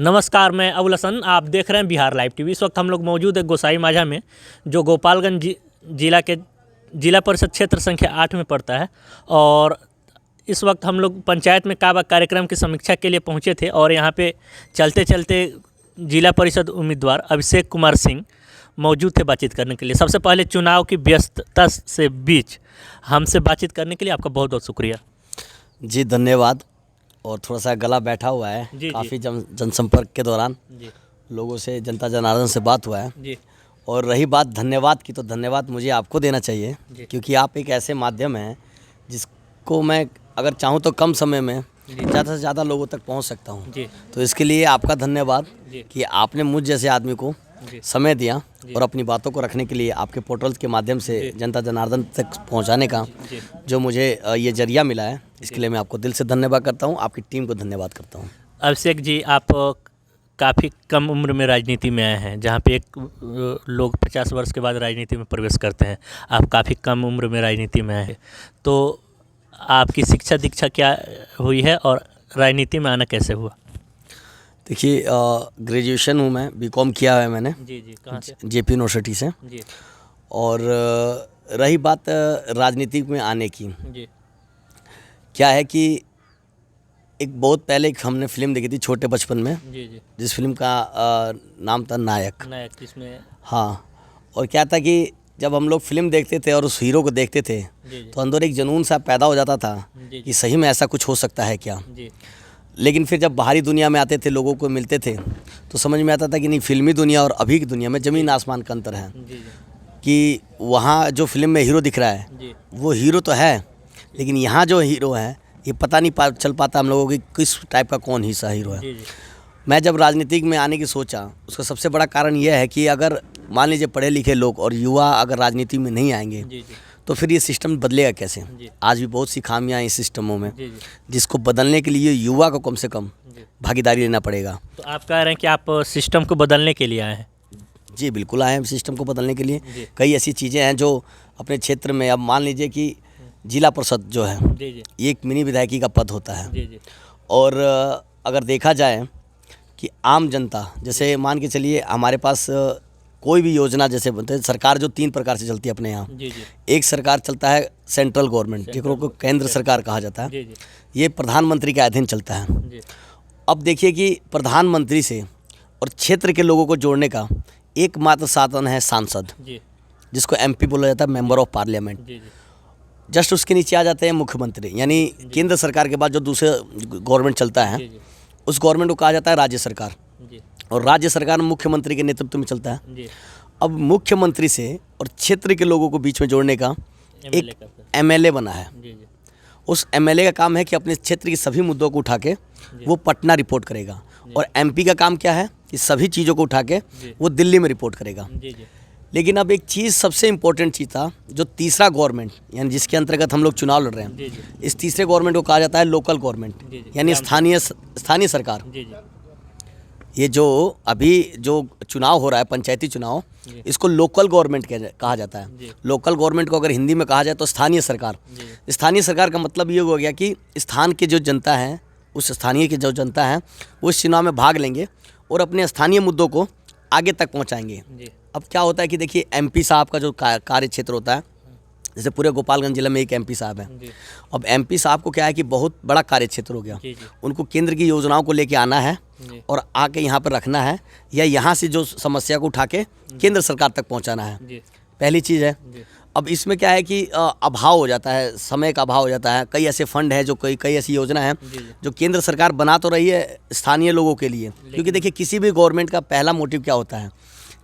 नमस्कार, मैं अबुल हसन। आप देख रहे हैं बिहार लाइव टीवी। इस वक्त हम लोग मौजूद है गोसाई माझा में, जो गोपालगंज जिला के जिला परिषद क्षेत्र संख्या 8 में पड़ता है। और इस वक्त हम लोग पंचायत में काबा कार्यक्रम की समीक्षा के लिए पहुंचे थे और यहाँ पे चलते चलते जिला परिषद उम्मीदवार अभिषेक कुमार सिंह मौजूद थे बातचीत करने के लिए। सबसे पहले चुनाव की व्यस्तता से बीच हमसे बातचीत करने के लिए आपका बहुत बहुत शुक्रिया। जी धन्यवाद। और थोड़ा सा गला बैठा हुआ है, काफ़ी जनसंपर्क के दौरान लोगों से, जनता जनार्दन से बात हुआ है जी। और रही बात धन्यवाद की, तो धन्यवाद मुझे आपको देना चाहिए, क्योंकि आप एक ऐसे माध्यम हैं जिसको मैं अगर चाहूँ तो कम समय में ज़्यादा से ज़्यादा लोगों तक पहुँच सकता हूँ। तो इसके लिए आपका धन्यवाद कि आपने मुझ जैसे आदमी को समय दिया और अपनी बातों को रखने के लिए आपके पोर्टल के माध्यम से जनता जनार्दन तक पहुंचाने का जो मुझे ये जरिया मिला है, इसके लिए मैं आपको दिल से धन्यवाद करता हूं। आपकी टीम को धन्यवाद करता हूं। अभिषेक जी, आप काफ़ी कम उम्र में राजनीति में आए हैं, जहां पे एक लोग 50 वर्ष के बाद राजनीति में प्रवेश करते हैं। आप काफ़ी कम उम्र में राजनीति में आए हैं, तो आपकी शिक्षा दीक्षा क्या हुई है और राजनीति में आना कैसे हुआ? देखिए, ग्रेजुएशन हूँ मैं, बीकॉम किया है मैंने। जी। कहाँ से? जेपी यूनिवर्सिटी से जी। और रही बात राजनीति में आने की, जी। क्या है कि एक बहुत पहले एक हमने फिल्म देखी थी छोटे बचपन में। जी। जिस फिल्म का नाम था नायक। जिसमें हाँ, और क्या था कि जब हम लोग फिल्म देखते थे और उस हीरो को देखते थे तो अंदर एक जुनून सा पैदा हो जाता था कि सही में ऐसा कुछ हो सकता है क्या। लेकिन फिर जब बाहरी दुनिया में आते थे, लोगों को मिलते थे, तो समझ में आता था कि नहीं, फिल्मी दुनिया और अभी की दुनिया में ज़मीन आसमान का अंतर है। कि वहाँ जो फिल्म में हीरो दिख रहा है वो हीरो तो है, लेकिन यहाँ जो हीरो है ये पता नहीं चल पाता हम लोगों की किस टाइप का कौन हिस्सा हीरो है। मैं जब राजनीतिक में आने की सोचा, उसका सबसे बड़ा कारण यह है कि अगर मान लीजिए पढ़े लिखे लोग और युवा अगर राजनीति में नहीं आएंगे तो फिर ये सिस्टम बदलेगा कैसे। आज भी बहुत सी खामियां हैं इस सिस्टमों में, जिसको बदलने के लिए युवा को कम से कम भागीदारी लेना पड़ेगा। तो आप कह रहे हैं कि आप सिस्टम को बदलने के लिए आए हैं? जी बिल्कुल आए हैं सिस्टम को बदलने के लिए। कई ऐसी चीज़ें हैं जो अपने क्षेत्र में, अब मान लीजिए कि जिला परिषद जो है ये एक मिनी विधायकी का पद होता है। और अगर देखा जाए कि आम जनता, जैसे मान के चलिए हमारे पास कोई भी योजना जैसे बनते हैं, सरकार जो 3 प्रकार से चलती है अपने यहाँ। एक सरकार चलता है सेंट्रल गवर्नमेंट, जिसको केंद्र सरकार कहा जाता है। ये प्रधानमंत्री के अधीन चलता है। अब देखिए कि प्रधानमंत्री से और क्षेत्र के लोगों को जोड़ने का एकमात्र साधन है सांसद, जिसको MP बोला जाता है, मेंबर ऑफ पार्लियामेंट। जस्ट उसके नीचे आ जाते हैं मुख्यमंत्री, यानी केंद्र सरकार के बाद जो दूसरे गवर्नमेंट चलता है उस गवर्नमेंट को कहा जाता है राज्य सरकार। और राज्य सरकार मुख्यमंत्री के नेतृत्व में चलता है। अब मुख्यमंत्री से और क्षेत्र के लोगों को बीच में जोड़ने का एक MLA बना है। उस MLA का काम है कि अपने क्षेत्र की सभी मुद्दों को उठा के वो पटना रिपोर्ट करेगा। और MP का काम क्या है कि सभी चीज़ों को उठा के वो दिल्ली में रिपोर्ट करेगा। लेकिन अब एक चीज़, सबसे इम्पोर्टेंट चीज़ था, जो तीसरा गवर्नमेंट यानी जिसके अंतर्गत हम लोग चुनाव लड़ रहे हैं, इस तीसरे गवर्नमेंट को कहा जाता है लोकल गवर्नमेंट, यानी स्थानीय सरकार। ये जो अभी जो चुनाव हो रहा है, पंचायती चुनाव, इसको लोकल गवर्नमेंट कहा जाता है। लोकल गवर्नमेंट को अगर हिंदी में कहा जाए तो स्थानीय सरकार। स्थानीय सरकार का मतलब ये हो गया कि स्थान की जो जनता है, उस स्थानीय की जो जनता है वो इस चुनाव में भाग लेंगे और अपने स्थानीय मुद्दों को आगे तक पहुँचाएंगे। अब क्या होता है कि देखिए MP साहब का जो कार्य क्षेत्र होता है, जैसे पूरे गोपालगंज जिले में एक MP साहब हैं। अब MP साहब को क्या है कि बहुत बड़ा कार्य क्षेत्र हो गया। उनको केंद्र की योजनाओं को लेके आना है और आके यहाँ पर रखना है, या यहाँ से जो समस्या को उठा के केंद्र सरकार तक पहुँचाना है। पहली चीज़ है। अब इसमें क्या है कि अभाव हो जाता है, समय का अभाव हो जाता है। कई ऐसे फंड है जो कई ऐसी योजना है जो केंद्र सरकार बना तो रही है स्थानीय लोगों के लिए, क्योंकि देखिए किसी भी गवर्नमेंट का पहला मोटिव क्या होता है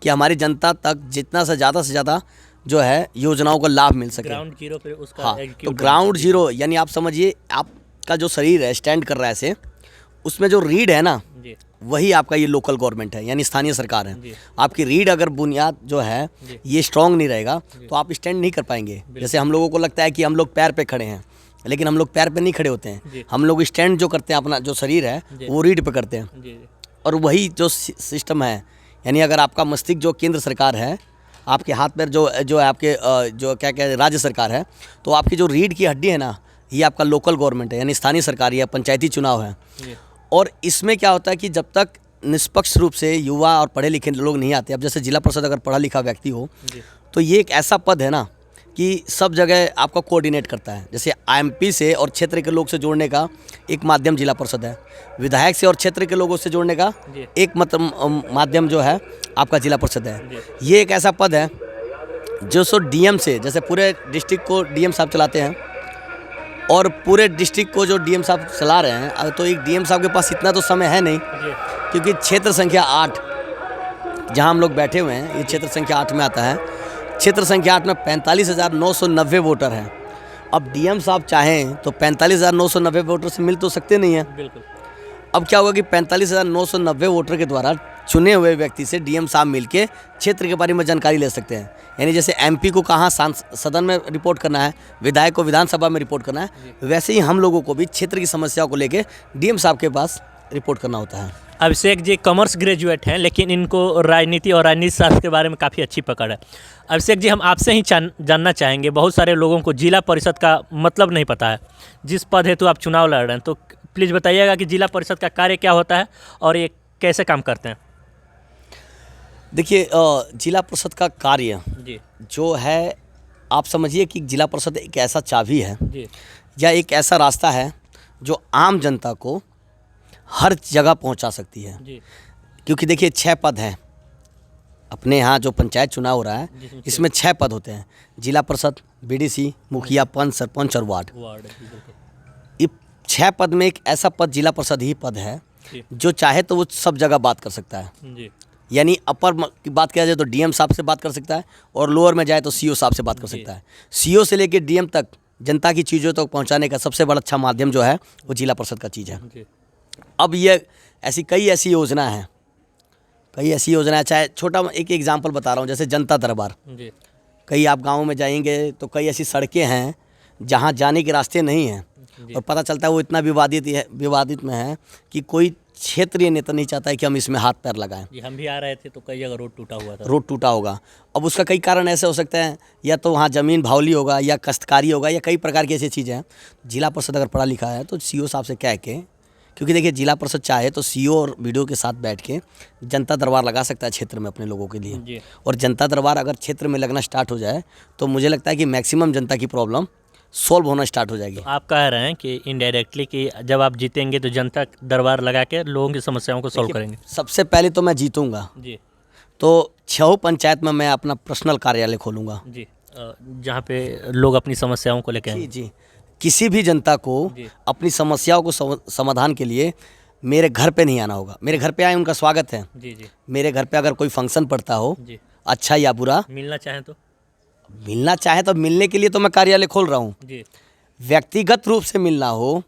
कि हमारी जनता तक जितना से ज़्यादा जो है योजनाओं का लाभ मिल सके। ग्राउंड जीरो पे उसका। हाँ, तो ग्राउंड जीरो यानी आप समझिए आपका जो शरीर है स्टैंड कर रहा है ऐसे, उसमें जो रीढ़ है ना, वही आपका ये लोकल गवर्नमेंट है, यानी स्थानीय सरकार है। आपकी रीढ़ अगर बुनियाद जो है ये स्ट्रांग नहीं रहेगा तो आप स्टैंड नहीं कर पाएंगे। जैसे हम लोगों को लगता है कि हम लोग पैर पे खड़े हैं, लेकिन हम लोग पैर पे नहीं खड़े होते हैं। हम लोग स्टैंड जो करते हैं, अपना जो शरीर है वो रीढ़ पे करते हैं। और वही जो सिस्टम है, यानी अगर आपका मस्तिष्क जो केंद्र सरकार है, आपके हाथ पैर जो आपके जो क्या कहते हैं राज्य सरकार है, तो आपकी जो रीढ़ की हड्डी है ना, ये आपका लोकल गवर्नमेंट है, यानी स्थानीय सरकार या पंचायती चुनाव है। और इसमें क्या होता है कि जब तक निष्पक्ष रूप से युवा और पढ़े लिखे लोग नहीं आते। अब जैसे जिला परिषद अगर पढ़ा लिखा व्यक्ति हो तो ये एक ऐसा पद है ना कि सब जगह आपका कोऑर्डिनेट करता है। जैसे आईएमपी से और क्षेत्र के लोग से जोड़ने का एक माध्यम जिला परिषद है, विधायक से और क्षेत्र के लोगों से जोड़ने का एक माध्यम जो है आपका जिला परिषद है। ये एक ऐसा पद है जो सो डीएम से, जैसे पूरे डिस्ट्रिक्ट को डीएम साहब चलाते हैं और पूरे डिस्ट्रिक्ट को जो डीएम साहब चला रहे हैं, तो एक डीएम साहब के पास इतना तो समय है नहीं, क्योंकि क्षेत्र संख्या 8 जहां हम लोग बैठे हुए हैं ये क्षेत्र संख्या 8 में आता है। क्षेत्र संख्या 8 में 45,990 वोटर हैं। अब डीएम साहब चाहें तो 45,990 वोटर से मिल तो सकते नहीं हैं। बिल्कुल। अब क्या होगा कि 45,990 वोटर के द्वारा चुने हुए व्यक्ति से डीएम साहब मिलके क्षेत्र के बारे में जानकारी ले सकते हैं। यानी जैसे एमपी को कहाँ सदन में रिपोर्ट करना है, विधायक को विधानसभा में रिपोर्ट करना है, वैसे ही हम लोगों को भी क्षेत्र की समस्याओं को लेके डीएम साहब के पास रिपोर्ट करना होता है। अभिषेक जी कॉमर्स ग्रेजुएट हैं, लेकिन इनको राजनीति और राजनीति शास्त्र के बारे में काफ़ी अच्छी पकड़ है। अभिषेक जी, हम आपसे ही जानना चाहेंगे, बहुत सारे लोगों को जिला परिषद का मतलब नहीं पता है। जिस पद हेतु आप चुनाव लड़ रहे हैं, तो प्लीज़ बताइएगा कि जिला परिषद का कार्य क्या होता है और ये कैसे काम करते हैं। देखिए, जिला परिषद का कार्य जी जो है, आप समझिए कि जिला परिषद एक ऐसा चाबी है जी, या एक ऐसा रास्ता है जो आम जनता को हर जगह पहुंचा सकती है जी। क्योंकि देखिए 6 पद हैं अपने यहाँ, जो पंचायत चुनाव हो रहा है इसमें 6 पद होते हैं। जिला परिषद, बीडीसी, मुखिया, पंच, सरपंच और वार्ड। ये 6 पद में एक ऐसा पद जिला परिषद ही पद है जो चाहे तो वो सब जगह बात कर सकता है जी। यानी अपर की बात किया जाए तो डीएम साहब से बात कर सकता है और लोअर में जाए तो सीओ साहब से बात कर सकता है। सीओ से लेकर डीएम तक जनता की चीज़ों तक पहुंचाने का सबसे बड़ा अच्छा माध्यम जो है वो जिला परिषद का चीज़ है। अब ये कई ऐसी योजना है, चाहे छोटा एक एग्जांपल बता रहा हूँ, जैसे जनता दरबार। कई आप गाँव में जाएंगे तो कई ऐसी सड़कें हैं जहाँ जाने के रास्ते नहीं हैं और पता चलता है वो इतना विवादित में है कि कोई क्षेत्रीय नेता नहीं चाहता है कि हम इसमें हाथ पैर लगाएं। जी, हम भी आ रहे थे तो कई जगह रोड टूटा हुआ था। रोड टूटा होगा। अब उसका कई कारण ऐसे हो सकते हैं, या तो वहाँ ज़मीन भावली होगा या कष्टकारी होगा या कई प्रकार की ऐसी चीज़ें हैं। जिला परिषद अगर पढ़ा लिखा है तो सीओ साहब से कह के, क्योंकि देखिए जिला परिषद चाहे तो सीओ और बीडीओ के साथ बैठ के जनता दरबार लगा सकता है क्षेत्र में अपने लोगों के लिए। और जनता दरबार अगर क्षेत्र में लगना स्टार्ट हो जाए तो मुझे लगता है कि मैक्सिमम जनता की प्रॉब्लम सॉल्व होना स्टार्ट हो जाएगी। तो आप कह रहे हैं कि इनडायरेक्टली कि जब आप जीतेंगे तो जनता दरबार लगा के लोगों की समस्याओं को सॉल्व करेंगे। सबसे पहले तो मैं जीतूंगा जी, तो 6 पंचायत में मैं अपना पर्सनल कार्यालय खोलूंगा जी, जहाँ पे लोग अपनी समस्याओं को लेकर जी किसी भी जनता को अपनी समस्याओं को समाधान के लिए मेरे घर पे नहीं आना होगा। मेरे घर पे आए उनका स्वागत है। जी, मेरे घर पे अगर कोई फंक्शन पड़ता हो, अच्छा या बुरा, मिलना चाहे तो मिलने के लिए तो मैं कार्यालय खोल रहा हूँ। व्यक्तिगत रूप से मिलना हो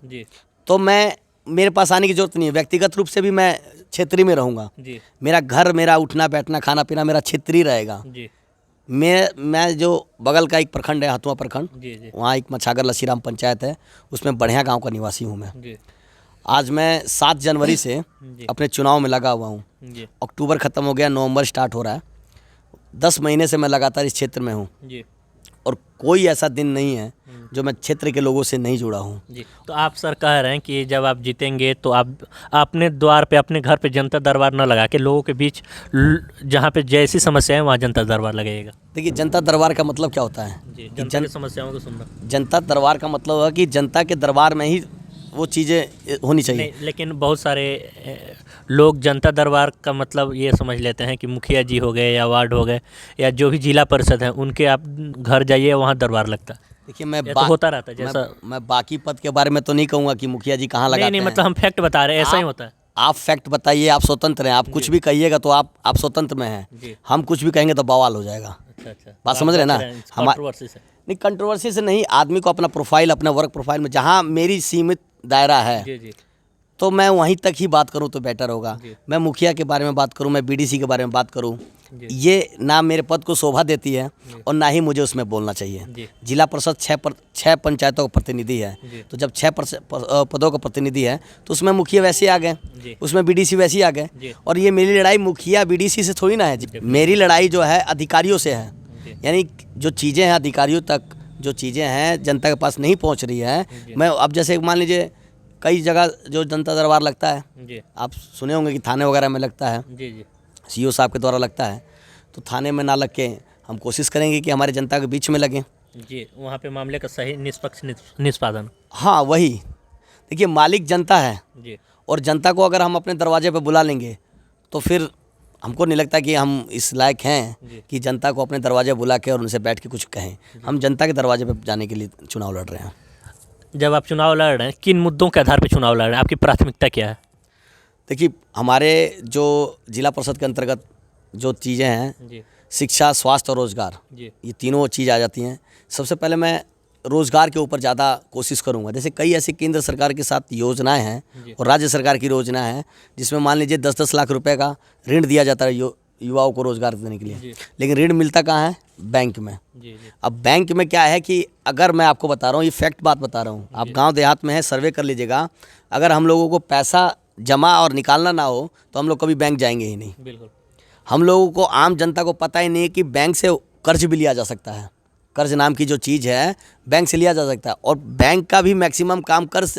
तो मेरे पास आने की जरूरत नहीं है। व्यक्तिगत रूप से भी मैं क्षेत्रीय में रहूँगा। मेरा घर, मेरा उठना बैठना खाना पीना मेरा क्षेत्रीय रहेगा। मैं जो बगल का एक प्रखंड है, हथुआ प्रखंड, वहाँ एक मछागर लसीराम पंचायत है, उसमें बढ़िया गांव का निवासी हूँ मैं। आज मैं 7 जनवरी से अपने चुनाव में लगा हुआ हूँ। अक्टूबर ख़त्म हो गया, नवंबर स्टार्ट हो रहा है। 10 महीने से मैं लगातार इस क्षेत्र में हूँ और कोई ऐसा दिन नहीं है जो मैं क्षेत्र के लोगों से नहीं जुड़ा हूँ। तो आप सर कह रहे हैं कि जब आप जीतेंगे तो आप अपने द्वार पे, अपने घर पे जनता दरबार न लगा के लोगों के बीच जहाँ पे जैसी समस्या है वहाँ जनता दरबार लगाइएगा। देखिए, जनता दरबार का मतलब क्या होता है? जनता की समस्याओं को सुनना। जनता दरबार का मतलब है कि जनता के दरबार में ही वो चीज़ें होनी चाहिए। लेकिन बहुत सारे लोग जनता दरबार का मतलब ये समझ लेते हैं कि मुखिया जी हो गए या वार्ड हो गए या जो भी जिला परिषद है उनके आप घर जाइए वहाँ दरबार लगता है। देखिए, तो होता रहता है जैसा मैं बाकी पद के बारे में तो नहीं कहूँगा कि मुखिया जी कहाँ लगाते हैं। नहीं, मतलब हम फैक्ट बता रहे हैं, ऐसा ही होता है। आप फैक्ट बताइए, आप स्वतंत्र हैं। आप कुछ भी कहिएगा तो आप स्वतंत्र में हैं। हम कुछ भी कहेंगे तो बवाल हो जाएगा। अच्छा, बात समझ रहे हैं ना? हमारे कंट्रोवर्सी से नहीं, आदमी को अपना प्रोफाइल, अपना वर्क प्रोफाइल में जहाँ मेरी सीमित दायरा है तो मैं वहीं तक ही बात करूं तो बेटर होगा। मैं मुखिया के बारे में बात करूं, मैं बीडीसी के बारे में बात करूं, ये ना मेरे पद को शोभा देती है और ना ही मुझे उसमें बोलना चाहिए। जिला परिषद 6 पंचायतों का प्रतिनिधि है, तो जब 6 पदों का प्रतिनिधि है तो उसमें मुखिया वैसे आ गए, उसमें बीडीसी वैसे आ गए। और ये मेरी लड़ाई मुखिया बीडीसी से थोड़ी ना है, मेरी लड़ाई जो है अधिकारियों से है। यानी जो चीज़ें हैं अधिकारियों तक, जो चीज़ें हैं जनता के पास नहीं पहुंच रही है। मैं अब जैसे मान लीजिए कई जगह जो जनता दरबार लगता है, जी आप सुने होंगे कि थाने वगैरह में लगता है, जी जी सीईओ साहब के द्वारा लगता है। तो थाने में ना लग के हम कोशिश करेंगे कि हमारे जनता के बीच में लगे। जी, वहाँ पे मामले का सही निष्पक्ष निष्पादन। हाँ वही, देखिए मालिक जनता है जी और जनता को अगर हम अपने दरवाजे पे बुला लेंगे तो फिर हमको नहीं लगता कि हम इस लायक हैं कि जनता को अपने दरवाजे बुला के और उनसे बैठ के कुछ कहें। हम जनता के दरवाजे पे जाने के लिए चुनाव लड़ रहे हैं। जब आप चुनाव लड़ रहे हैं, किन मुद्दों के आधार पर चुनाव लड़ रहे हैं? आपकी प्राथमिकता क्या है? देखिए हमारे जो जिला परिषद के अंतर्गत जो चीज़ें हैं, जी शिक्षा, स्वास्थ्य और रोज़गार, जी ये तीनों चीज़ आ जाती हैं। सबसे पहले मैं रोज़गार के ऊपर ज़्यादा कोशिश करूँगा। जैसे कई ऐसी केंद्र सरकार के साथ योजनाएं हैं और राज्य सरकार की योजनाएं हैं जिसमें मान लीजिए 10-10 लाख रुपए का ऋण दिया जाता है युवाओं को रोज़गार देने के लिए, लेकिन ऋण मिलता कहाँ है? बैंक में। जी जी अब बैंक में क्या है कि अगर मैं आपको बता रहा हूँ, ये फैक्ट बात बता रहा हूँ, आप गांव देहात में है, सर्वे कर लीजिएगा, अगर हम लोगों को पैसा जमा और निकालना ना हो तो हम लोग कभी बैंक जाएंगे ही नहीं। बिल्कुल। हम लोगों को, आम जनता को पता ही नहीं है कि बैंक से कर्ज भी लिया जा सकता है। कर्ज नाम की जो चीज़ है बैंक से लिया जा सकता है और बैंक का भी मैक्सिमम काम कर्ज,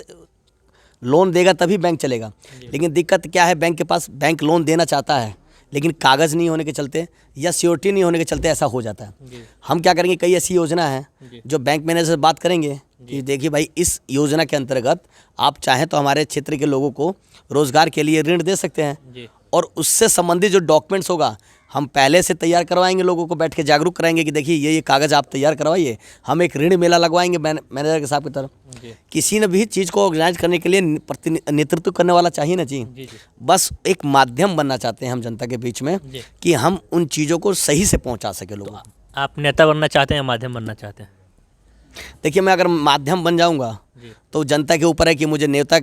लोन देगा तभी बैंक चलेगा। लेकिन दिक्कत क्या है, बैंक के पास, बैंक लोन देना चाहता है लेकिन कागज़ नहीं होने के चलते या सिक्योरिटी नहीं होने के चलते ऐसा हो जाता है। हम क्या करेंगे, कई ऐसी योजना है जो बैंक मैनेजर से बात करेंगे कि देखिए भाई, इस योजना के अंतर्गत आप चाहें तो हमारे क्षेत्र के लोगों को रोज़गार के लिए ऋण दे सकते हैं और उससे संबंधित जो डॉक्यूमेंट्स होगा हम पहले से तैयार करवाएंगे, लोगों को बैठ के जागरूक कराएंगे कि देखिए ये कागज़ आप तैयार करवाइए। हम एक ऋण मेला लगवाएंगे मैनेजर के साहब की तरफ। किसी ने भी चीज़ को ऑर्गेनाइज करने के लिए नेतृत्व करने वाला चाहिए ना जी। बस एक माध्यम बनना चाहते हैं हम जनता के बीच में कि हम उन चीज़ों को सही से पहुँचा सके लोगों को। आप नेता बनना चाहते हैं या माध्यम बनना चाहते हैं? देखिए मैं अगर माध्यम बन जाऊंगा तो जनता के ऊपर है कि मुझे नेता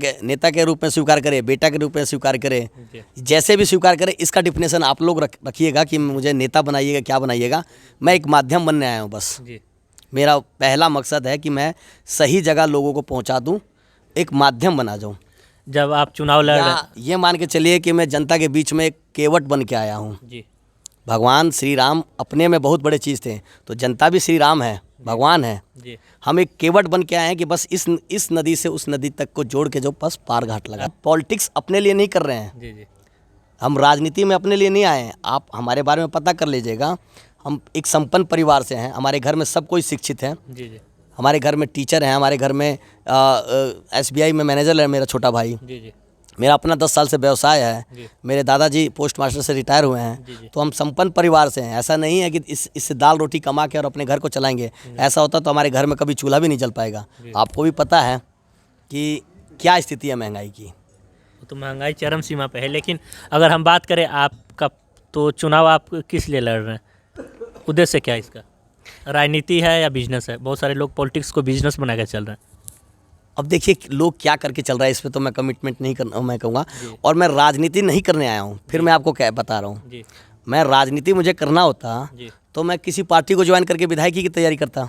के रूप में स्वीकार करे, बेटा के रूप में स्वीकार करे, जैसे भी स्वीकार करे। इसका डिफिनेशन आप लोग रखिएगा कि मुझे नेता बनाइएगा, क्या बनाइएगा। मैं एक माध्यम बनने आया हूँ बस। मेरा पहला मकसद है कि मैं सही जगह लोगों को पहुँचा दूँ, एक माध्यम बना जाऊँ। जब आप चुनाव लड़ रहे हैं, ये मान के चलिए कि मैं जनता के बीच में एक केवट बन के आया हूँ। भगवान श्री राम अपने में बहुत बड़े चीज़ थे, तो जनता भी श्री राम है, भगवान है। हम एक केवट बन के आए हैं कि बस इस नदी से उस नदी तक को जोड़ के जो बस पार घाट लगा। पॉलिटिक्स अपने लिए नहीं कर रहे हैं, हम राजनीति में अपने लिए नहीं आए हैं। आप हमारे बारे में पता कर लीजिएगा, हम एक संपन्न परिवार से हैं, हमारे घर में सब कोई शिक्षित है। हमारे घर में टीचर हैं, हमारे घर में SBI में मैनेजर है मेरा छोटा भाई। मेरा अपना 10 साल से व्यवसाय है। मेरे दादाजी पोस्ट मास्टर से रिटायर हुए हैं। तो हम संपन्न परिवार से हैं। ऐसा नहीं है कि इससे दाल रोटी कमा के और अपने घर को चलाएंगे। ऐसा होता तो हमारे घर में कभी चूल्हा भी नहीं जल पाएगा। आपको भी पता है कि क्या स्थिति है महंगाई की। तो महंगाई चरम सीमा पे है। लेकिन अगर हम बात करें आपका, तो चुनाव आप किस लिए लड़ रहे हैं? उद्देश्य क्या है इसका? राजनीति है या बिजनेस है? बहुत सारे लोग पॉलिटिक्स को बिजनेस बना कर चल रहे हैं। अब देखिए लोग क्या करके चल रहा है, इस पे तो मैं कमिटमेंट नहीं करना, मैं कहूँगा। और मैं राजनीति नहीं करने आया हूँ। फिर मैं आपको क्या बता रहा हूँ, मैं राजनीति मुझे करना होता तो मैं किसी पार्टी को ज्वाइन करके विधायकी की तैयारी करता।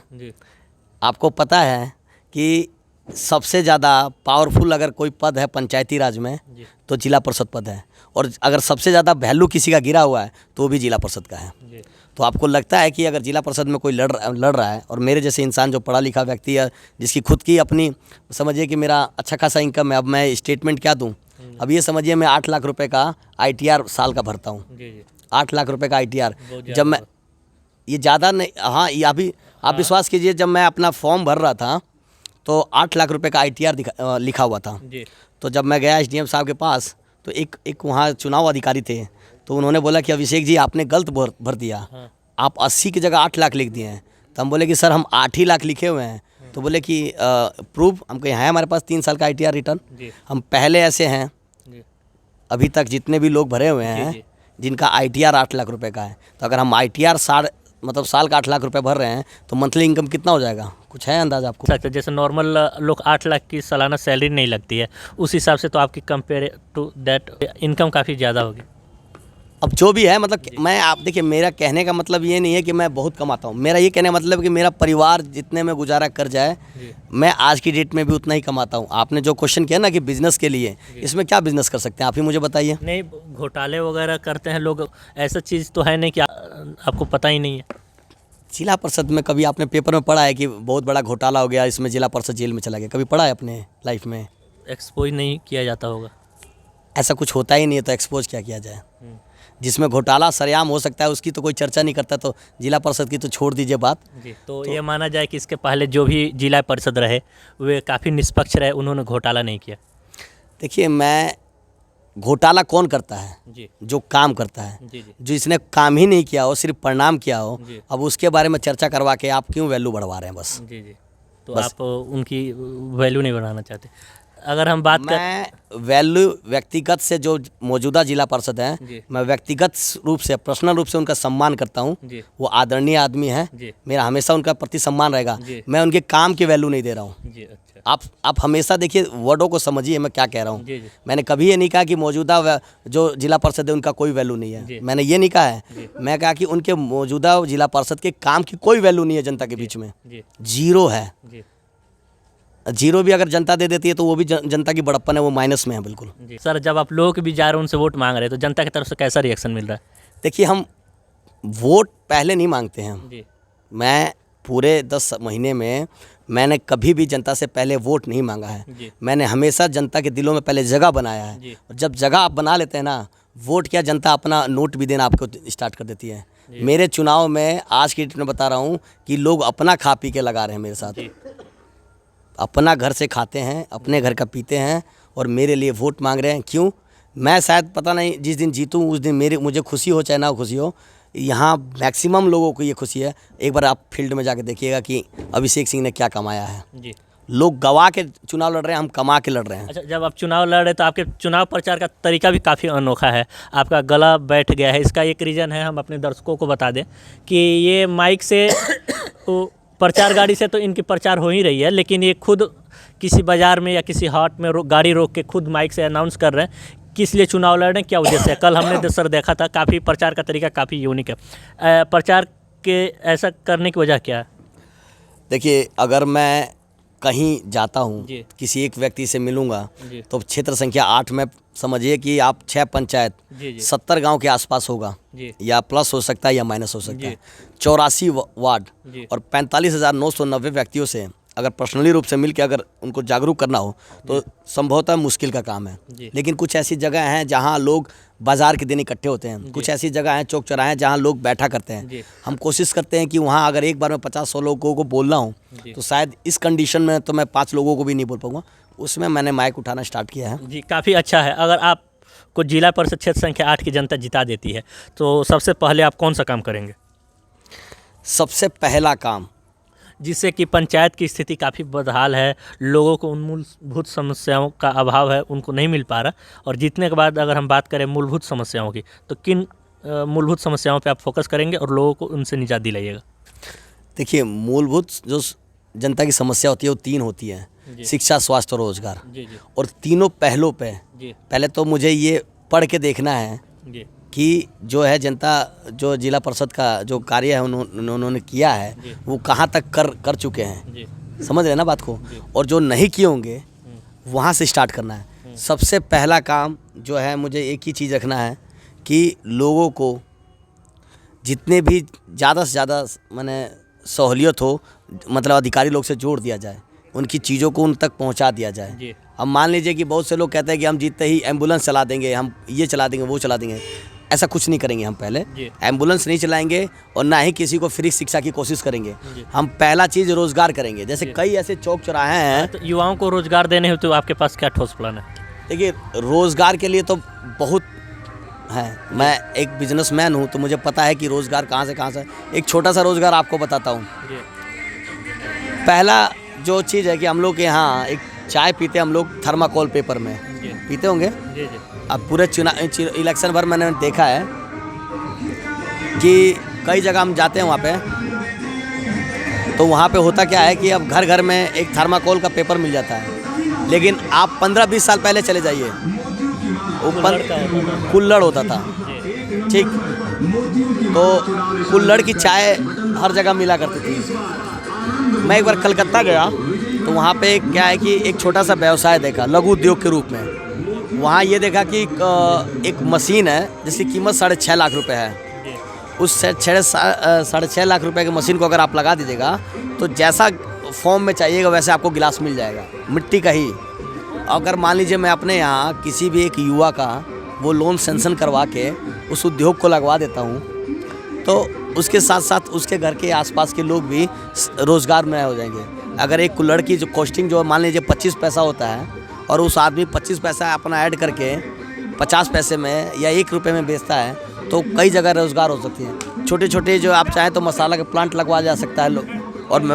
आपको पता है कि सबसे ज़्यादा पावरफुल अगर कोई पद है पंचायती राज में तो जिला परिषद पद है, और अगर सबसे ज़्यादा वैल्यू किसी का गिरा हुआ है तो वो भी जिला परिषद का है। तो आपको लगता है कि अगर जिला परिषद में कोई लड़ रहा है और मेरे जैसे इंसान जो पढ़ा लिखा व्यक्ति है, जिसकी खुद की अपनी, समझिए कि मेरा अच्छा खासा इनकम है, अब मैं स्टेटमेंट क्या दूं? अब ये समझिए मैं 8 लाख रुपए का ITR साल का भरता हूँ। 8 लाख रुपए का ITR, जब मैं, ये ज़्यादा नहीं, हाँ ये अभी आप विश्वास कीजिए, जब मैं अपना फॉर्म भर रहा था तो 8 लाख रुपए का ITR लिखा हुआ था। तो जब मैं गया SDM साहब के पास तो एक वहाँ चुनाव अधिकारी थे, तो उन्होंने बोला कि अभिषेक जी आपने गलत भर दिया, आप 80 की जगह 8 लाख लिख दिए हैं। तो हम बोले कि सर हम 8 ही लाख लिखे हुए हैं। तो बोले कि प्रूफ, हम कहे हैं हमारे पास 3 साल का ITR रिटर्न। हम पहले ऐसे हैं अभी तक जितने भी लोग भरे हुए हैं जिनका ITR 8 लाख रुपए का है। तो अगर हम ITR साल का 8 लाख रुपए भर रहे हैं तो मंथली इनकम कितना हो जाएगा? कुछ है अंदाज़ा आपको? अच्छा, जैसे नॉर्मल लोग 8 लाख की सालाना सैलरी नहीं लगती है, उस हिसाब से तो आपकी कंपेयर टू दैट इनकम काफ़ी ज़्यादा होगी। अब जो भी है, मतलब मैं, आप देखिए मेरा कहने का मतलब ये नहीं है कि मैं बहुत कमाता हूँ। मेरा ये कहने का मतलब कि मेरा परिवार जितने में गुजारा कर जाए, मैं आज की डेट में भी उतना ही कमाता हूँ। आपने जो क्वेश्चन किया ना कि बिज़नेस के लिए, इसमें क्या बिज़नेस कर सकते हैं आप ही मुझे बताइए। नहीं, घोटाले वगैरह करते हैं लोग, ऐसा चीज़ तो है नहीं कि आपको पता ही नहीं है? जिला परिषद में कभी आपने पेपर में पढ़ा है कि बहुत बड़ा घोटाला हो गया, इसमें जिला परिषद जेल में चला गया? कभी पढ़ा है अपने लाइफ में? एक्सपोज नहीं किया जाता होगा। ऐसा कुछ होता ही नहीं है तो एक्सपोज क्या किया जाए। जिसमें घोटाला सरेआम हो सकता है उसकी तो कोई चर्चा नहीं करता, तो जिला परिषद की तो छोड़ दीजिए बात। जी, तो ये माना जाए कि इसके पहले जो भी जिला परिषद रहे वे काफ़ी निष्पक्ष रहे, उन्होंने घोटाला नहीं किया। देखिए, मैं घोटाला कौन करता है? जी जो काम करता है। जी जी जो इसने काम ही नहीं किया हो, सिर्फ परिणाम किया हो, जी अब उसके बारे में चर्चा करवा के आप क्यों वैल्यू बढ़वा रहे हैं? बस जी जी तो बस। आप उनकी वैल्यू नहीं बढ़ाना चाहते। अगर हम बात कर मैं वैल्यू व्यक्तिगत से जो मौजूदा जिला पार्षद जी। हैं, मैं व्यक्तिगत रूप से, पर्सनल रूप से उनका सम्मान करता हूं। जी वो आदरणीय आदमी हैं, जी मेरा हमेशा उनका प्रति सम्मान रहेगा। जी। मैं उनके काम की वैल्यू नहीं दे रहा हूं। जी अच्छा आप हमेशा देखिए, वर्डों को समझिए मैं क्या कह रहा हूँ। जी जी मैंने कभी ये नहीं कहा कि मौजूदा जो जिला पार्षद है उनका कोई वैल्यू नहीं जी। है। मैंने ये नहीं कहा है। जी। मैं कहा कि उनके मौजूदा जिला पार्षद के काम की कोई वैल्यू नहीं है जनता के बीच में। जी जीरो है। जी जीरो भी अगर जनता दे देती है तो वो भी जनता की बड़प्पन है, वो माइनस में है बिल्कुल। जी। सर, जब आप लोगों के बीच जा रहे हैं, उनसे वोट मांग रहे हैं, तो जनता की तरफ से कैसा रिएक्शन मिल रहा है? देखिए, हम वोट पहले नहीं मांगते हैं। जी मैं पूरे 10 महीने में मैंने कभी भी जनता से पहले वोट नहीं मांगा है। जी मैंने हमेशा जनता के दिलों में पहले जगह बनाया है। जी और जब जगह आप बना लेते हैं ना, वोट क्या, जनता अपना नोट भी देना आपको स्टार्ट कर देती है। जी। मेरे चुनाव में आज की डेट में बता रहा हूँ कि लोग अपना खा पी के लगा रहे हैं मेरे साथ। जी अपना घर से खाते हैं, अपने घर का पीते हैं और मेरे लिए वोट मांग रहे हैं। क्यों? मैं शायद पता नहीं, जिस दिन जीतूँ उस दिन मुझे खुशी हो चाहे ना खुशी हो, यहाँ मैक्सिमम लोगों को ये खुशी है। एक बार आप फील्ड में जाके देखिएगा कि अभिषेक सिंह ने क्या कमाया है। जी लोग गवा के चुनाव लड़ रहे हैं, हम कमा के लड़ रहे हैं। अच्छा, जब आप चुनाव लड़ रहे हैं तो आपके चुनाव प्रचार का तरीका भी काफ़ी अनोखा है। आपका गला बैठ गया है, इसका एक रीज़न है, हम अपने दर्शकों को बता दें कि ये माइक से प्रचार गाड़ी से तो इनकी प्रचार हो ही रही है, लेकिन ये खुद किसी बाज़ार में या किसी हाट में गाड़ी रोक के खुद माइक से अनाउंस कर रहे हैं किस लिए चुनाव लड़ रहे हैं, क्या उद्देश्य है। कल हमने सर देखा था, काफ़ी प्रचार का तरीका काफ़ी यूनिक है। प्रचार के ऐसा करने की वजह क्या है? देखिए, अगर मैं कहीं जाता हूँ, जी। किसी एक व्यक्ति से मिलूँगा, जी तो क्षेत्र संख्या 8 में समझिए कि आप 6 पंचायत, जी जी 70 गांव के आसपास होगा, जी या प्लस हो सकता है या माइनस हो सकता जी। है। 84 वार्ड जी और 45,990 व्यक्तियों से अगर पर्सनली रूप से मिलकर अगर उनको जागरूक करना हो तो संभवतः मुश्किल का काम है। जी। लेकिन कुछ ऐसी जगह हैं जहां लोग बाजार के दिन इकट्ठे होते हैं, कुछ ऐसी जगह हैं चौक चौराहे हैं जहां लोग बैठा करते जी। हैं। हम कोशिश करते हैं कि वहां अगर एक बार में 50-100 लोगों को बोलना हो जी। तो शायद इस कंडीशन में तो मैं 5 लोगों को भी नहीं बोल पाऊंगा। उसमें मैंने माइक उठाना स्टार्ट किया है। जी, काफ़ी अच्छा है। अगर आपको जिला परिषद क्षेत्र संख्या 8 की जनता जिता देती है तो सबसे पहले आप कौन सा काम करेंगे? सबसे पहला काम, जिससे कि पंचायत की स्थिति काफ़ी बदहाल है, लोगों को उन मूलभूत समस्याओं का अभाव है, उनको नहीं मिल पा रहा। और जीतने के बाद अगर हम बात करें मूलभूत समस्याओं की, तो किन मूलभूत समस्याओं पे आप फोकस करेंगे और लोगों को उनसे निजात दिलाइएगा? देखिए, मूलभूत जो जनता की समस्या होती है वो 3 होती है: जी। शिक्षा, स्वास्थ्य और रोजगार। जी जी और तीनों पहलों पे जी पहले तो मुझे ये पढ़ के देखना है जी कि जो है जनता, जो जिला परिषद का जो कार्य है उन्होंने किया जी। है वो कहाँ तक कर चुके हैं। जी समझ रहे हैं ना बात को? जी। और जो नहीं किए होंगे वहाँ से स्टार्ट करना है। सबसे पहला काम जो है, मुझे एक ही चीज़ रखना है कि लोगों को जितने भी ज़्यादा से ज़्यादा माने सहूलियत हो, मतलब अधिकारी लोग से जोड़ दिया जाए, उनकी चीज़ों को उन तक पहुंचा दिया जाए। जी अब मान लीजिए कि बहुत से लोग कहते हैं कि हम जीतते ही एम्बुलेंस चला देंगे, हम ये चला देंगे, वो चला देंगे। ऐसा कुछ नहीं करेंगे। हम पहले जी। एम्बुलेंस नहीं चलाएंगे और ना ही किसी को फ्री शिक्षा की कोशिश करेंगे। जी। हम पहला चीज़ रोज़गार करेंगे। जैसे जी। कई ऐसे चौक चौराहे हैं। तो युवाओं को रोजगार देने हेतु आपके पास क्या ठोस प्लान है? देखिए, रोज़गार के लिए तो बहुत है। मैं एक बिजनेसमैन हूँ तो मुझे पता है कि रोज़गार कहाँ से। एक छोटा सा रोज़गार आपको बताता हूँ। जी पहला जो चीज़ है कि हम लोग के यहाँ एक चाय पीते, हम लोग थर्माकोल पेपर में जी पीते होंगे। जी जी अब पूरे इलेक्शन भर मैंने देखा है कि कई जगह हम जाते हैं वहाँ पे, तो वहाँ पे होता क्या है कि अब घर घर में एक थर्माकोल का पेपर मिल जाता है। लेकिन आप 15-20 साल पहले चले जाइए, कुल्हड़ होता था। जी ठीक, तो कुल्हड़ की चाय हर जगह मिला करती थी। मैं एक बार कलकत्ता गया तो वहाँ पे क्या है कि एक छोटा सा व्यवसाय देखा लघु उद्योग के रूप में। वहाँ ये देखा कि एक मशीन है जिसकी कीमत 6.5 लाख रुपए है। जी उस 6.5 लाख रुपए की मशीन को अगर आप लगा दीजिएगा तो जैसा फॉर्म में चाहिएगा वैसे आपको गिलास मिल जाएगा, मिट्टी का ही। अगर मान लीजिए मैं अपने यहाँ किसी भी एक युवा का वो लोन सैंक्शन करवा के उस उद्योग को लगवा देता हूँ, तो उसके साथ साथ उसके घर के आसपास के लोग भी रोज़गार में हो जाएंगे। अगर एक कुल्हड़ की जो कॉस्टिंग जो मान लीजिए 25 पैसा होता है और उस आदमी 25 पैसा अपना ऐड करके 50 पैसे में या 1 रुपये में बेचता है, तो कई जगह रोज़गार हो सकती है। छोटे छोटे जो आप चाहें तो मसाला के प्लांट लगवा जा सकता है लोग, और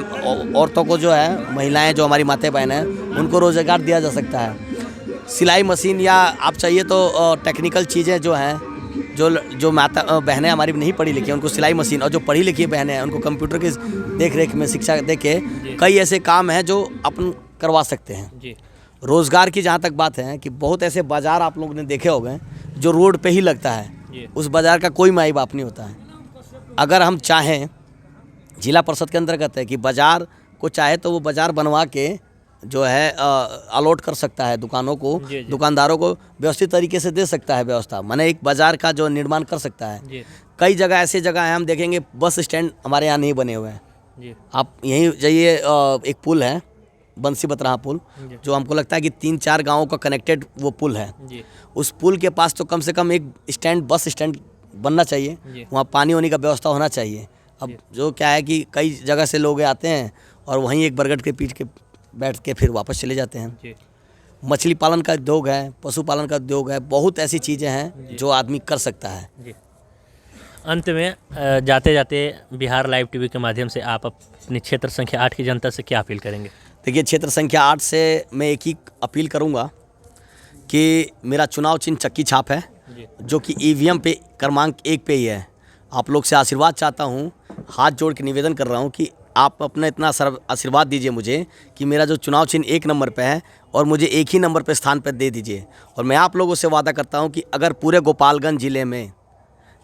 औरतों को जो है, महिलाएं जो हमारी माता बहन हैं, उनको रोज़गार दिया जा सकता है। सिलाई मशीन या आप चाहिए तो टेक्निकल चीज़ें जो हैं, जो माता बहनें हमारी नहीं पढ़ी लिखी हैं उनको सिलाई मशीन, और जो पढ़ी लिखी बहनें हैं उनको कंप्यूटर की देख रेख में शिक्षा दे के कई ऐसे काम हैं जो अपन करवा सकते हैं जी। रोज़गार की जहाँ तक बात है कि बहुत ऐसे बाज़ार आप लोगों ने देखे होंगे जो रोड पे ही लगता है, उस बाज़ार का कोई माई बाप नहीं होता है। अगर हम चाहें, जिला परिषद के अंतर्गत है कि बाज़ार को चाहे तो वो बाज़ार बनवा के जो है अलॉट कर सकता है दुकानों को, दुकानदारों को व्यवस्थित तरीके से दे सकता है व्यवस्था, माने एक बाज़ार का जो निर्माण कर सकता है। कई जगह ऐसे जगह हैं, हम देखेंगे बस स्टैंड हमारे यहाँ नहीं बने हुए हैं। आप यहीं जाइए, एक पुल है बंसी बतराहा पुल, जो हमको लगता है कि 3-4 गाँवों का कनेक्टेड वो पुल है। उस पुल के पास तो कम से कम एक स्टैंड, बस स्टैंड बनना चाहिए, वहाँ पानी होने का व्यवस्था होना चाहिए। अब जो क्या है कि कई जगह से लोग आते हैं और वहीं एक बरगद के पीठ के बैठ के फिर वापस चले जाते हैं। मछली पालन का उद्योग है, पशुपालन का उद्योग है, बहुत ऐसी चीज़ें हैं जो आदमी कर सकता है। अंत में जाते जाते बिहार लाइव टीवी के माध्यम से आप अपने क्षेत्र संख्या 8 की जनता से क्या अपील करेंगे? देखिए, क्षेत्र संख्या 8 से मैं एक ही अपील करूंगा कि मेरा चुनाव चिन्ह चक्की छाप है, जो कि ईवीएम पे क्रमांक 1 पे ही है। आप लोग से आशीर्वाद चाहता हूं, हाथ जोड़ के निवेदन कर रहा हूं कि आप अपना इतना आशीर्वाद दीजिए मुझे कि मेरा जो चुनाव चिन्ह 1 नंबर पे है और मुझे एक ही नंबर पे स्थान पे दे दीजिए। और मैं आप लोगों से वादा करता हूं कि अगर पूरे गोपालगंज ज़िले में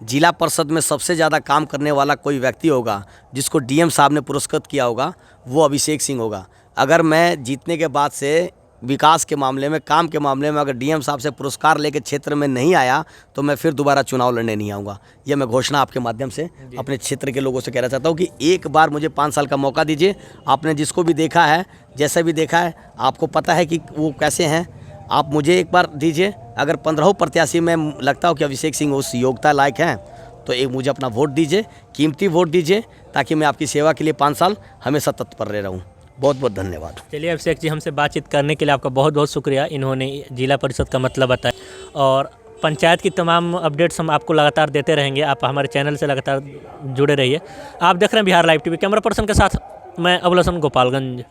जिला परिषद में सबसे ज़्यादा काम करने वाला कोई व्यक्ति होगा जिसको डीएम साहब ने पुरस्कृत किया होगा, वो अभिषेक सिंह होगा। अगर मैं जीतने के बाद से विकास के मामले में, काम के मामले में अगर डीएम साहब से पुरस्कार लेके क्षेत्र में नहीं आया तो मैं फिर दोबारा चुनाव लड़ने नहीं आऊँगा। यह मैं घोषणा आपके माध्यम से अपने क्षेत्र के लोगों से कहना चाहता हूँ कि एक बार मुझे 5 साल का मौका दीजिए। आपने जिसको भी देखा है, जैसे भी देखा है, आपको पता है कि वो कैसे हैं, आप मुझे एक बार दीजिए। अगर 15 प्रत्याशी में लगता हो कि अभिषेक सिंह उस योग्यता लायक हैं तो एक मुझे अपना वोट दीजिए, कीमती वोट दीजिए, ताकि मैं आपकी सेवा के लिए 5 साल हमेशा तत्पर रहूँ। बहुत बहुत धन्यवाद। चलिए अभिषेक जी, हमसे बातचीत करने के लिए आपका बहुत बहुत शुक्रिया। इन्होंने जिला परिषद का मतलब बताया और पंचायत की तमाम अपडेट्स हम आपको लगातार देते रहेंगे। आप हमारे चैनल से लगातार जुड़े रहिए। आप देख रहे हैं Bihar live TV. Camera person के साथ मैं अबुल हसन, गोपालगंज।